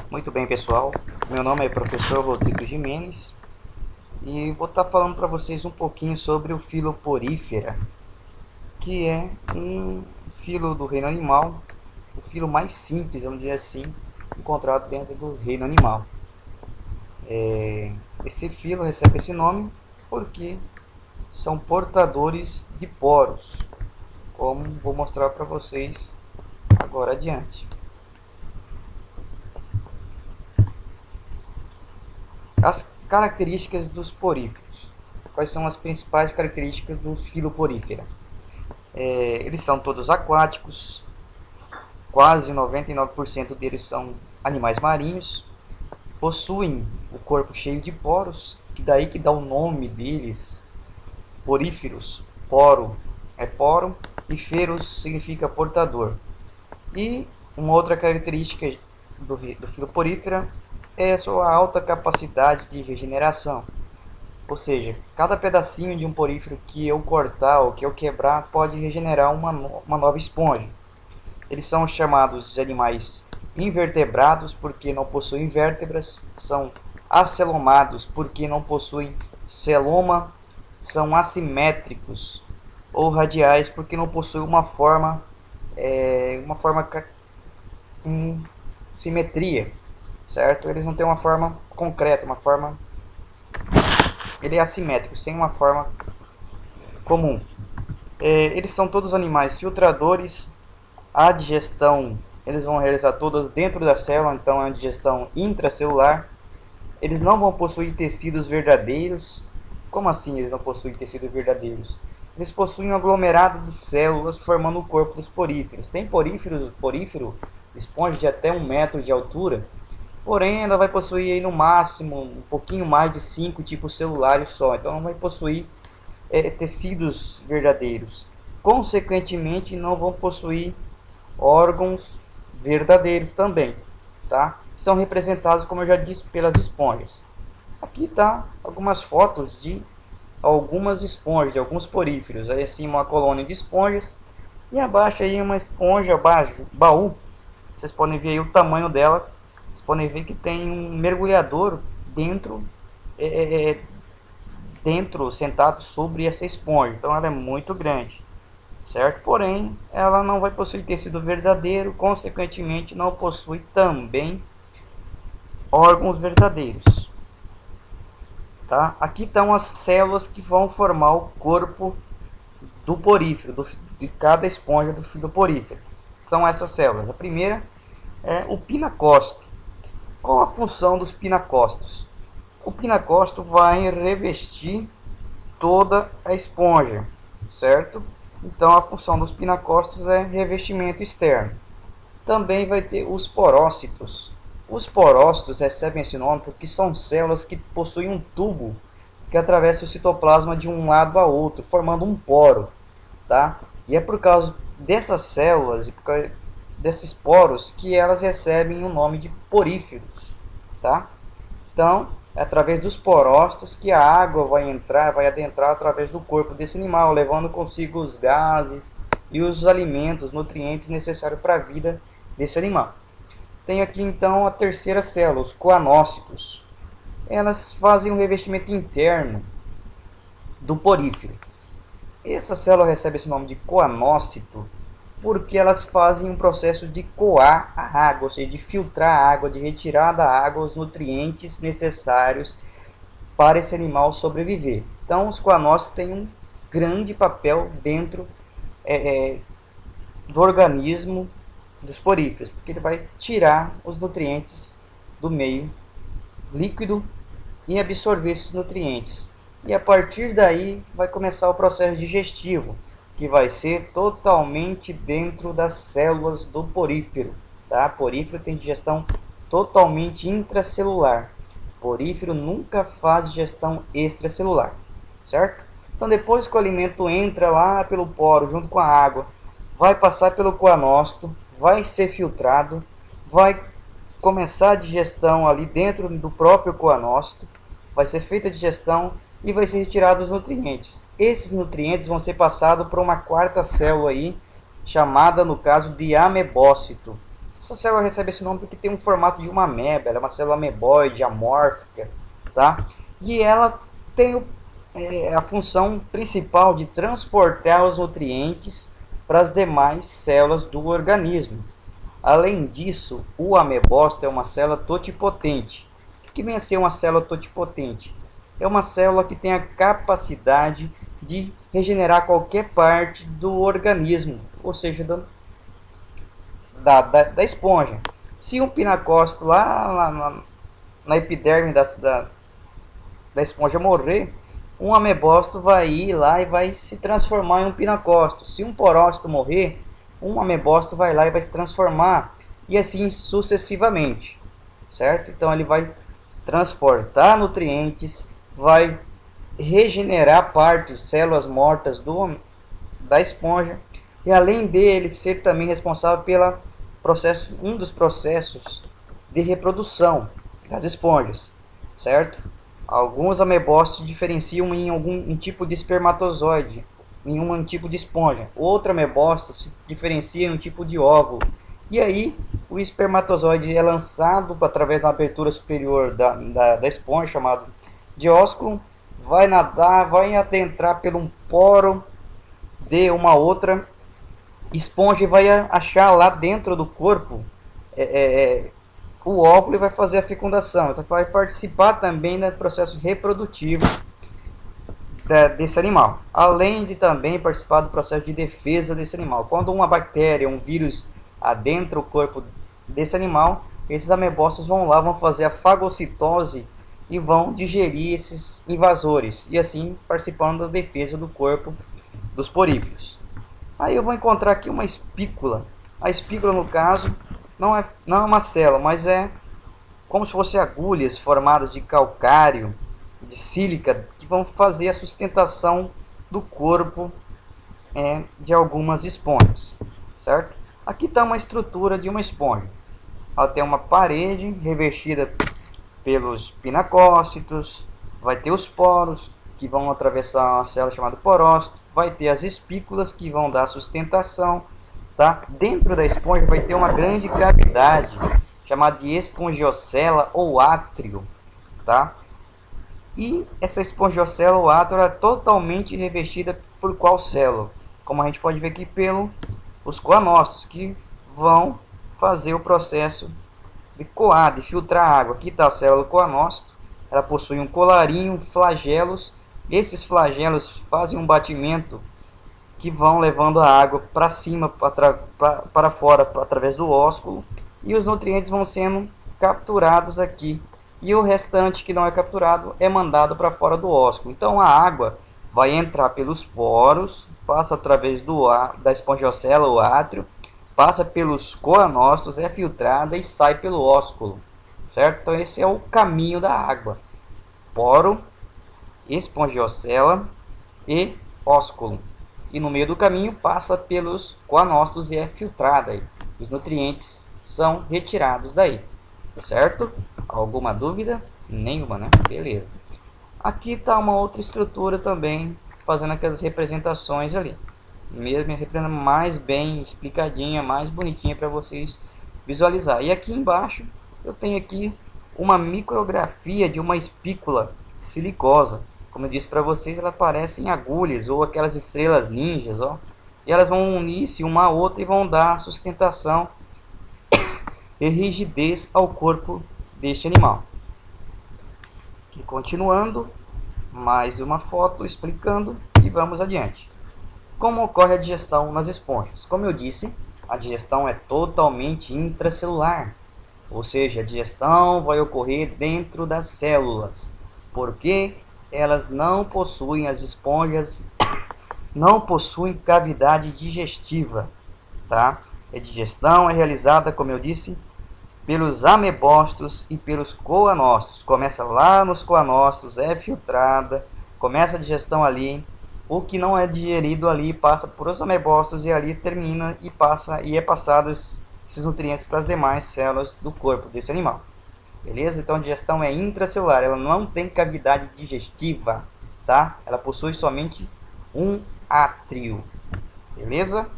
Muito bem, pessoal. Meu nome é professor Rodrigo Jimenez e vou estar falando para vocês um pouquinho sobre o filo porífera, que é um filo do reino animal, o filo mais simples, vamos dizer assim, encontrado dentro do reino animal. Esse filo recebe esse nome porque são portadores de poros, como vou mostrar para vocês agora adiante. As características dos poríferos. Quais são as principais características do filo porífera? Eles são todos aquáticos, quase 99% deles são animais marinhos, possuem o corpo cheio de poros, que daí que dá o nome deles, poríferos. Poro é poro e feros significa portador. E uma outra característica do filo porífera é a sua alta capacidade de regeneração. Ou seja, cada pedacinho de um porífero que eu cortar ou que eu quebrar pode regenerar uma nova esponja. Eles são chamados de animais invertebrados porque não possuem vértebras, são acelomados porque não possuem celoma, são assimétricos ou radiais porque não possuem uma forma com simetria, certo? Eles não têm uma forma concreta, ele é assimétrico, sem uma forma comum. Eles são todos animais filtradores. A digestão eles vão realizar todas dentro da célula, então é uma digestão intracelular. Eles não vão possuir tecidos verdadeiros. Como assim eles não possuem tecidos verdadeiros? Eles possuem um aglomerado de células formando o corpo dos poríferos. Tem porífero, esponja de até 1 metro de altura, porém ela vai possuir aí no máximo um pouquinho mais de 5 tipos celulares só, então não vai possuir tecidos verdadeiros. Consequentemente, não vão possuir órgãos verdadeiros também, tá? São representados, como eu já disse, pelas esponjas. Aqui tá algumas fotos de algumas esponjas, de alguns poríferos. Aí acima uma colônia de esponjas e abaixo aí uma esponja baú. Vocês podem ver aí o tamanho dela. Vocês podem ver que tem um mergulhador dentro, dentro sentado sobre essa esponja. Então ela é muito grande, certo? Porém, ela não vai possuir tecido verdadeiro, consequentemente não possui também órgãos verdadeiros, tá? Aqui estão as células que vão formar o corpo do porífero, de cada esponja do filo porífero. São essas células. A primeira é o pinacosto. Qual a função dos pinacostos? O pinacosto vai revestir toda a esponja, certo? Então a função dos pinacostos é revestimento externo. Também vai ter os porócitos. Os porócitos recebem esse nome porque são células que possuem um tubo que atravessa o citoplasma de um lado a outro, formando um poro, tá? E é por causa dessas células e por causa desses poros que elas recebem o nome de poríferos, tá? Então, é através dos porócitos que a água vai adentrar através do corpo desse animal, levando consigo os gases e os alimentos, nutrientes necessários para a vida desse animal. Tem aqui então a terceira célula, os coanócitos. Elas fazem um revestimento interno do porífero. Essa célula recebe esse nome de coanócito porque elas fazem um processo de coar a água, ou seja, de filtrar a água, de retirar da água os nutrientes necessários para esse animal sobreviver. Então, os coanócitos têm um grande papel dentro do organismo dos poríferos, porque ele vai tirar os nutrientes do meio líquido e absorver esses nutrientes. E a partir daí vai começar o processo digestivo, que vai ser totalmente dentro das células do porífero. Tá? Porífero tem digestão totalmente intracelular. Porífero nunca faz digestão extracelular, certo? Então depois que o alimento entra lá pelo poro junto com a água, vai passar pelo coanócito, vai ser filtrado, vai começar a digestão ali dentro do próprio coanócito, vai ser feita a digestão e vai ser retirado os nutrientes. Esses nutrientes vão ser passados para uma quarta célula aí, chamada no caso de amebócito, Essa célula recebe esse nome porque tem um formato de uma ameba, ela é uma célula ameboide, amórfica, tá? E ela tem a função principal de transportar os nutrientes para as demais células do organismo. Além disso, o amebócito é uma célula totipotente. O que vem a ser uma célula totipotente? É uma célula que tem a capacidade de regenerar qualquer parte do organismo, ou seja, da esponja. Se um pinacócito lá na epiderme da esponja morrer, um amebócito vai ir lá e vai se transformar em um pinacócito. Se um porócito morrer, um amebócito vai lá e vai se transformar, e assim sucessivamente, certo? Então ele vai transportar nutrientes, vai regenerar partes, células mortas da esponja, e além dele ser também responsável pela um dos processos de reprodução das esponjas, certo? Alguns amebócitos se diferenciam em um tipo de espermatozoide, em um tipo de esponja. Outro amebócito se diferencia em um tipo de óvulo. E aí o espermatozoide é lançado através da abertura superior da esponja, chamado diósculo, vai nadar, vai adentrar por um poro de uma outra esponja e vai achar lá dentro do corpo o óvulo e vai fazer a fecundação. Então vai participar também do processo reprodutivo desse animal, além de também participar do processo de defesa desse animal. Quando uma bactéria, um vírus adentra o corpo desse animal, esses amebócitos vão lá, vão fazer a fagocitose e vão digerir esses invasores, e assim participando da defesa do corpo dos poríferos. Aí eu vou encontrar aqui uma espícula. A espícula, no caso, não é uma célula, mas é como se fossem agulhas formadas de calcário, de sílica, que vão fazer a sustentação do corpo de algumas esponjas, certo? Aqui está uma estrutura de uma esponja. Ela tem uma parede revestida pelos pinacócitos, vai ter os poros que vão atravessar uma célula chamada porócito, vai ter as espículas que vão dar sustentação, tá? Dentro da esponja vai ter uma grande cavidade chamada de espongiocela ou átrio, tá? E essa espongiocela ou átrio é totalmente revestida por qual célula? Como a gente pode ver aqui pelos coanócitos, que vão fazer o processo de coar, de filtrar a água. Aqui está a célula do coanócito, ela possui um colarinho, flagelos. Esses flagelos fazem um batimento que vão levando a água para cima, para fora, através do ósculo, e os nutrientes vão sendo capturados aqui, e o restante que não é capturado é mandado para fora do ósculo. Então a água vai entrar pelos poros, passa através da espongiocela, o átrio, passa pelos coanócitos, é filtrada e sai pelo ósculo, certo? Então esse é o caminho da água: poro, espongiocela e ósculo. E no meio do caminho passa pelos coanócitos e é filtrada aí. Os nutrientes são retirados daí, certo? Alguma dúvida? Nenhuma, né? Beleza. Aqui está uma outra estrutura também, fazendo aquelas representações ali. Mesmo representando mais bem explicadinha, mais bonitinha para vocês visualizar. E aqui embaixo eu tenho aqui uma micrografia de uma espícula silicosa. Como eu disse para vocês, ela parece em agulhas ou aquelas estrelas ninjas, ó. E elas vão unir-se uma a outra e vão dar sustentação e rigidez ao corpo deste animal. E continuando, mais uma foto explicando e vamos adiante. Como ocorre a digestão nas esponjas? Como eu disse, a digestão é totalmente intracelular, ou seja, a digestão vai ocorrer dentro das células, porque elas não possuem, as esponjas não possuem cavidade digestiva, tá? A digestão é realizada, como eu disse, pelos amebócitos e pelos coanócitos. Começa lá nos coanócitos, é filtrada, começa a digestão ali. O que não é digerido ali passa por os amebócitos e ali termina e é passado esses nutrientes para as demais células do corpo desse animal. Beleza? Então a digestão é intracelular, ela não tem cavidade digestiva, tá? Ela possui somente um átrio. Beleza?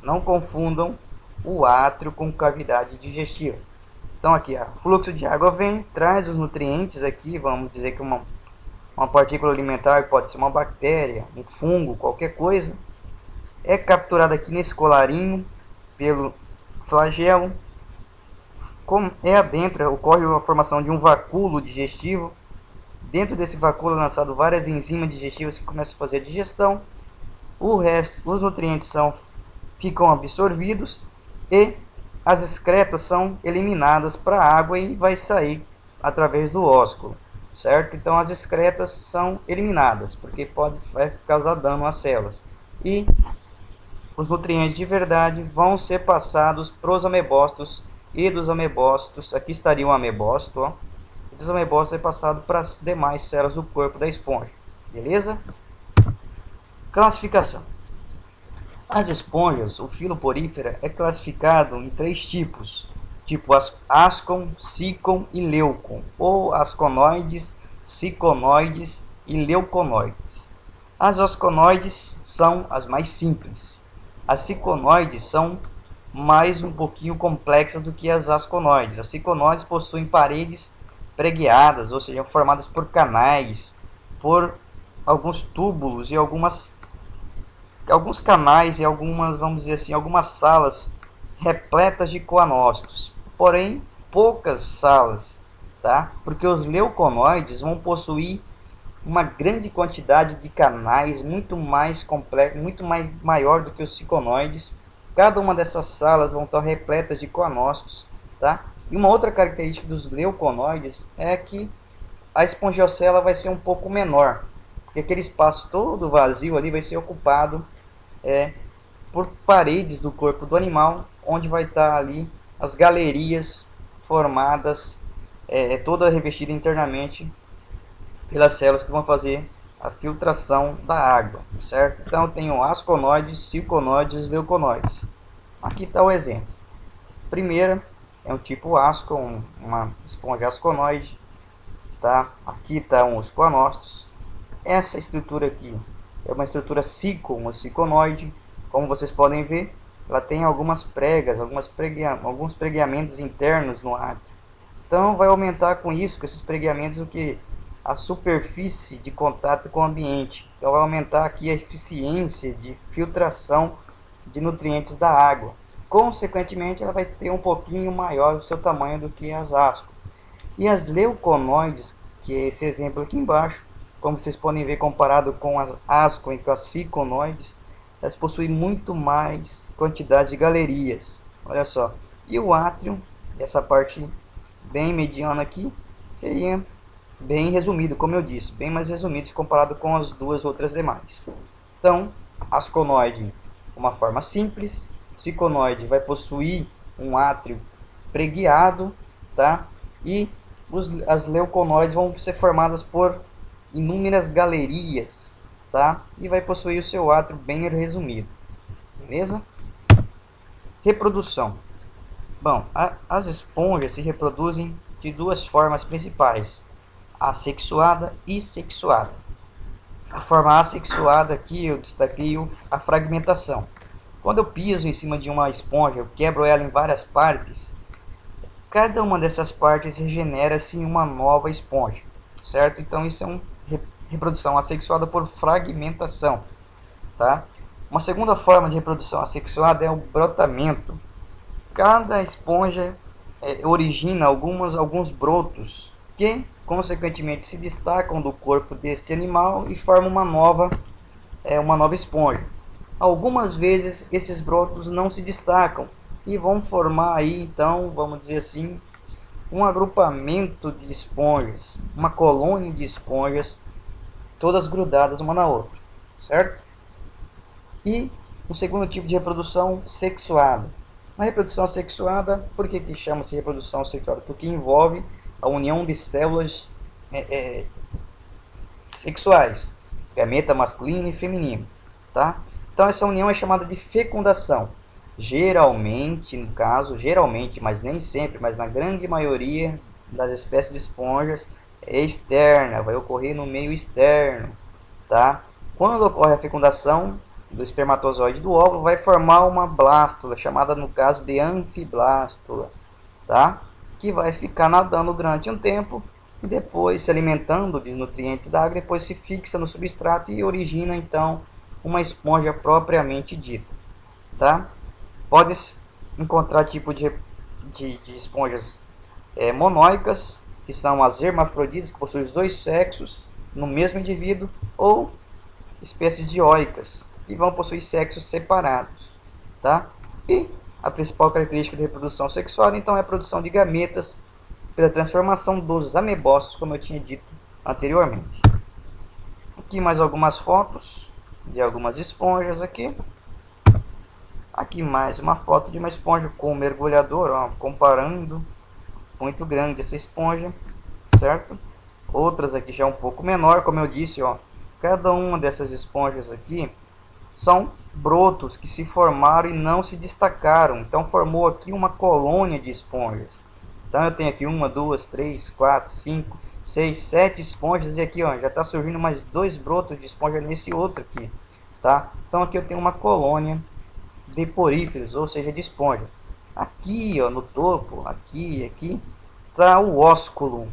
Não confundam o átrio com cavidade digestiva. Então aqui, ó, fluxo de água vem, traz os nutrientes aqui, vamos dizer que uma partícula alimentar, pode ser uma bactéria, um fungo, qualquer coisa, é capturada aqui nesse colarinho pelo flagelo, como é adentro, ocorre a formação de um vacúolo digestivo. Dentro desse vacúolo é lançado várias enzimas digestivas que começam a fazer a digestão. O resto, os nutrientes ficam absorvidos e as excretas são eliminadas para a água e vai sair através do ósculo, certo? Então as excretas são eliminadas porque vai causar dano às células e os nutrientes de verdade vão ser passados para os amebócitos e dos amebócitos, aqui estaria um amebócito, ó, e dos amebócitos é passado para as demais células do corpo da esponja, beleza? Classificação. As esponjas, o filo porífera, é classificado em 3 tipos, tipo ascon, sicon e leucon, ou asconoides, siconoides e leuconoides. As asconoides são as mais simples. As siconoides são mais um pouquinho complexas do que as asconoides. As siconoides possuem paredes pregueadas, ou seja, formadas por canais, por alguns túbulos e alguns canais e algumas, vamos dizer assim, algumas salas repletas de coanócitos. Porém, poucas salas, tá? Porque os leuconoides vão possuir uma grande quantidade de canais, muito mais complexo, muito mais maior do que os siconoides. Cada uma dessas salas vão estar repletas de coanócitos, tá? E uma outra característica dos leuconoides é que a espongiocela vai ser um pouco menor, porque aquele espaço todo vazio ali vai ser ocupado por paredes do corpo do animal, onde vai estar ali as galerias formadas, toda revestida internamente pelas células que vão fazer a filtração da água, certo? Então eu tenho asconoides, siconoides e leuconoides. Aqui está o exemplo. Primeira é um tipo ascon, uma esponja asconoide, tá? Aqui estão os coanócitos. Essa estrutura aqui é uma estrutura sicon, ou siconoide. Como vocês podem ver, ela tem algumas pregas, alguns pregueamentos internos no átrio. Então vai aumentar com isso, com esses pregueamentos, o que? A superfície de contato com o ambiente. Então vai aumentar aqui a eficiência de filtração de nutrientes da água. Consequentemente, ela vai ter um pouquinho maior o seu tamanho do que as asco. E as leuconoides, que é esse exemplo aqui embaixo, como vocês podem ver comparado com as asco e com as siconoides, elas possuem muito mais quantidade de galerias. Olha só. E o átrio, essa parte bem mediana aqui, seria bem resumido, como eu disse, bem mais resumido comparado com as duas outras demais. Então, asconoide, uma forma simples, siconoide vai possuir um átrio pregueado, tá? E as leuconoides vão ser formadas por inúmeras galerias, tá? E vai possuir o seu átrio bem resumido, beleza? Reprodução. Bom, as esponjas se reproduzem de duas formas principais: assexuada e sexuada. A forma assexuada aqui eu destaquei a fragmentação. Quando eu piso em cima de uma esponja, eu quebro ela em várias partes, cada uma dessas partes regenera-se em uma nova esponja, certo? Então isso é uma reprodução assexuada por fragmentação, tá? Uma segunda forma de reprodução assexuada é o brotamento. Cada esponja origina alguns brotos que, consequentemente, se destacam do corpo deste animal e formam uma nova esponja. Algumas vezes esses brotos não se destacam e vão formar aí, então, vamos dizer assim, um agrupamento de esponjas, uma colônia de esponjas, todas grudadas uma na outra, certo? E o segundo tipo de reprodução sexuada. A reprodução sexuada, por que chama-se reprodução sexuada? Porque envolve a união de células sexuais, gameta masculino e feminino, tá? Então essa união é chamada de fecundação. Geralmente, no caso, mas nem sempre, mas na grande maioria das espécies de esponjas é externa, vai ocorrer no meio externo, tá? Quando ocorre a fecundação, do espermatozoide do óvulo, vai formar uma blástula, chamada no caso de anfiblástula, tá? Que vai ficar nadando durante um tempo e depois se alimentando de nutrientes da água, depois se fixa no substrato e origina então uma esponja propriamente dita, tá? Pode-se encontrar tipo de esponjas monóicas, que são as hermafroditas, que possuem os dois sexos no mesmo indivíduo, ou espécies dioicas, que vão possuir sexos separados, tá? E a principal característica de reprodução sexual, então, é a produção de gametas pela transformação dos amebócitos, como eu tinha dito anteriormente. Aqui mais algumas fotos de algumas esponjas aqui. Aqui mais uma foto de uma esponja com um mergulhador, ó, comparando, muito grande essa esponja, certo? Outras aqui já um pouco menor, como eu disse, ó, cada uma dessas esponjas aqui são brotos que se formaram e não se destacaram. Então formou aqui uma colônia de esponjas. Então eu tenho aqui 1, 2, 3, 4, 5, 6, 7 esponjas. E aqui ó, já está surgindo mais 2 brotos de esponja nesse outro aqui. Tá? Então aqui eu tenho uma colônia de poríferos, ou seja, de esponja. Aqui ó, no topo, aqui está o ósculo.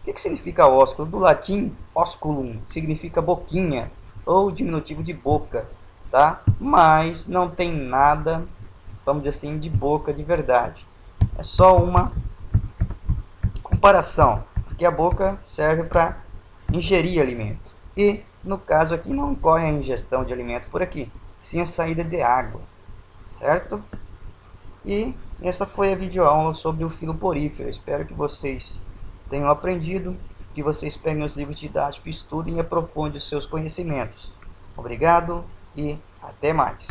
O que significa ósculo? Do latim osculum, significa boquinha, ou diminutivo de boca, tá? Mas não tem nada, vamos dizer assim, de boca de verdade. É só uma comparação, porque a boca serve para ingerir alimento. E, no caso aqui, não ocorre a ingestão de alimento por aqui, sim a saída de água, certo? E essa foi a videoaula sobre o filo porífero. Espero que vocês tenham aprendido, que vocês peguem os livros didáticos, estudem e aprofundem os seus conhecimentos. Obrigado e até mais.